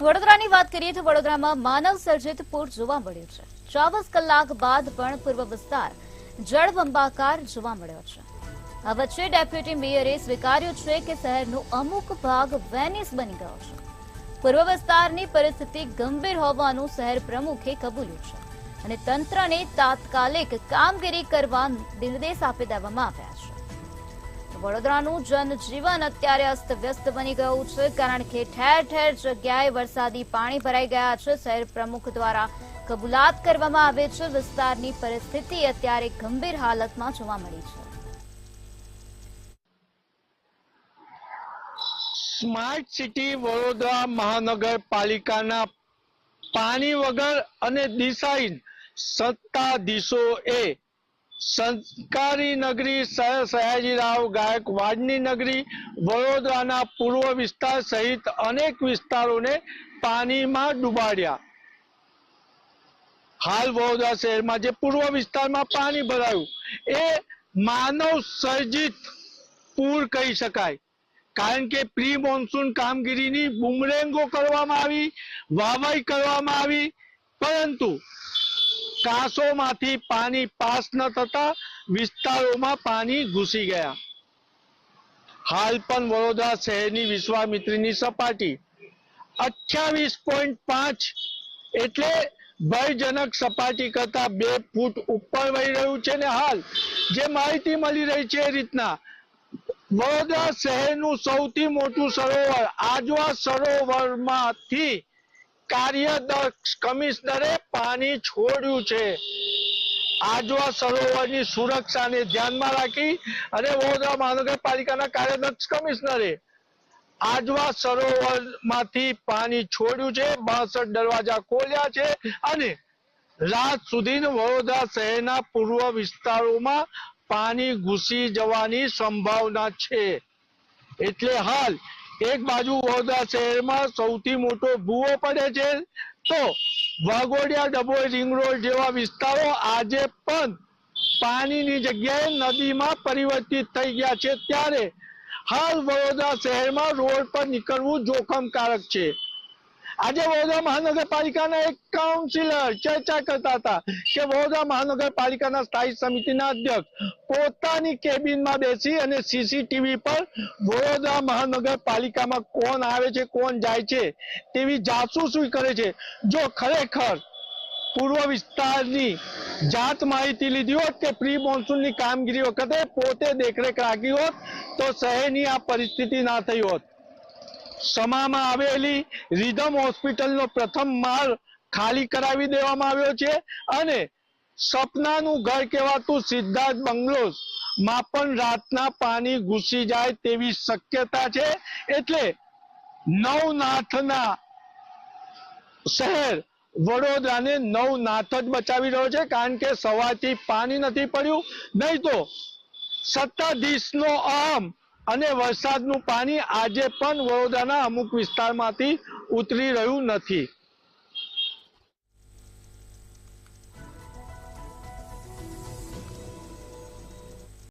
વડોદરાની વાત કરીએ તો વડોદરામાં માનવ સર્જિત પૂર જોવા મળ્યું છે। 24 કલાક બાદ પણ પૂર્વ વિસ્તાર જળબંબાકાર જોવા મળ્યો છે। આ વચ્ચે ડેપ્યુટી મેયરે સ્વીકાર્યું છે કે શહેરનો અમુક ભાગ વેનિસ બની ગયો છે। પૂર્વ વિસ્તારની પરિસ્થિતિ ગંભીર હોવાનું શહેર પ્રમુખે કબૂલ્યું છે અને તંત્રને તાત્કાલિક કામગીરી કરવા નિર્દેશ આપી દેવામાં આવ્યા છે। વડોદરાનું જનજીવન અત્યારે અસ્તવ્યસ્ત બની ગયું છે, કારણ કે ઠેર ઠેર જગ્યાએ વરસાદી પાણી ભરાઈ ગયા છે। શહેર પ્રમુખ દ્વારા કબૂલાત કરવામાં આવે છે, વિસ્તારની પરિસ્થિતિ અત્યારે ગંભીર હાલતમાં જોવા મળી છે। સ્માર્ટ સિટી વડોદરા મહાનગરપાલિકાના પાણી વગર અને દિશાહીન સત્તાધીશોએ સંસ્કારી નગરી સર સયાજીરાવ ગાયકવાડની નગરી વડોદરાના પૂર્વ વિસ્તાર સહિત અનેક વિસ્તારોને પાણીમાં ડૂબાડ્યા। હાલ વડોદરા શહેરમાં જે પૂર્વ વિસ્તારમાં પાણી ભરાયું એ માનવ સર્જિત પૂર કહી શકાય, કારણ કે પ્રી મોન્સૂન કામગીરીની બુમરેંગો કરવામાં આવી, વાવણી કરવામાં આવી, પરંતુ કાંસોમાંથી પાણી પાસ ન થતા વિસ્તારોમાં પાણી ઘૂસી ગયા। હાલ પણ વડોદરા શહેરની વિશ્વામિત્રીની સપાટી 28.5 એટલે ભયજનક સપાટી કરતા 2 ફૂટ ઉપર વહી રહ્યું છે ને હાલ જે માહિતી મળી રહી છે એ રીતના વડોદરા શહેરનું સૌથી મોટું સરોવર આજવા સરોવરમાંથી કાર્યદક્ષ કમિશનરે પાણી છોડ્યું છે। આજવા સરોવરની સુરક્ષાને ધ્યાનમાં રાખી અને વડોદરા મહાનગરપાલિકાના કાર્યદક્ષ કમિશનરે આજવા સરોવરમાંથી પાણી છોડ્યું છે, 62 દરવાજા ખોલ્યા છે અને રાત સુધી વડોદરા શહેરના પૂર્વ વિસ્તારોમાં પાણી ઘૂસી જવાની સંભાવના છે। એટલે હાલ એક બાજુ વડોદરા શહેરમાં સૌથી મોટો ભૂવો પડે છે, તો વાઘોડિયા, ડભોઈ, રિંગ રોડ જેવા વિસ્તારો આજે પણ પાણીની જગ્યાએ નદીમાં પરિવર્તિત થઈ ગયા છે। ત્યારે હાલ વડોદરા શહેરમાં રોડ પર નીકળવું જોખમકારક છે। આજે વડોદરા મહાનગરપાલિકાના એક કાઉન્સિલર ચર્ચા કરતા હતા કે વડોદરા મહાનગરપાલિકાના સ્થાયી સમિતિના અધ્યક્ષ પોતાની કેબિનમાં બેસી અને સીસીટીવી પર વડોદરા મહાનગરપાલિકામાં કોણ આવે છે, કોણ જાય છે તેવી જાસૂસી કરે છે। જો ખરેખર પૂર્વ વિસ્તારની જાત માહિતી લીધી હોત કે પ્રી મોન્સૂનની કામગીરી વખતે પોતે દેખરેખ રાખી હોત તો શહેરની આ પરિસ્થિતિ ના થઈ હોત। સમામાં આવેલી રિધમ હોસ્પિટલનો પ્રથમ માળ ખાલી કરાવી દેવામાં આવ્યો છે અને સપનાનું ઘર કહેવાતું સિદ્ધાર્થ બંગલોઝ માં પણ રાતના પાણી ઘૂસી જાય તેવી શક્યતા છે। એટલે નવનાથના શહેર વડોદરાને નવનાથ જ બચાવી રહ્યો છે, કારણ કે સવારથી પાણી નથી પડ્યું, નહીં તો સત્તાધીશનો અહમ અને વરસાદનું પાણી આજે પણ વડોદરાના અમુક વિસ્તારમાંથી ઉતરી રહ્યું નથી।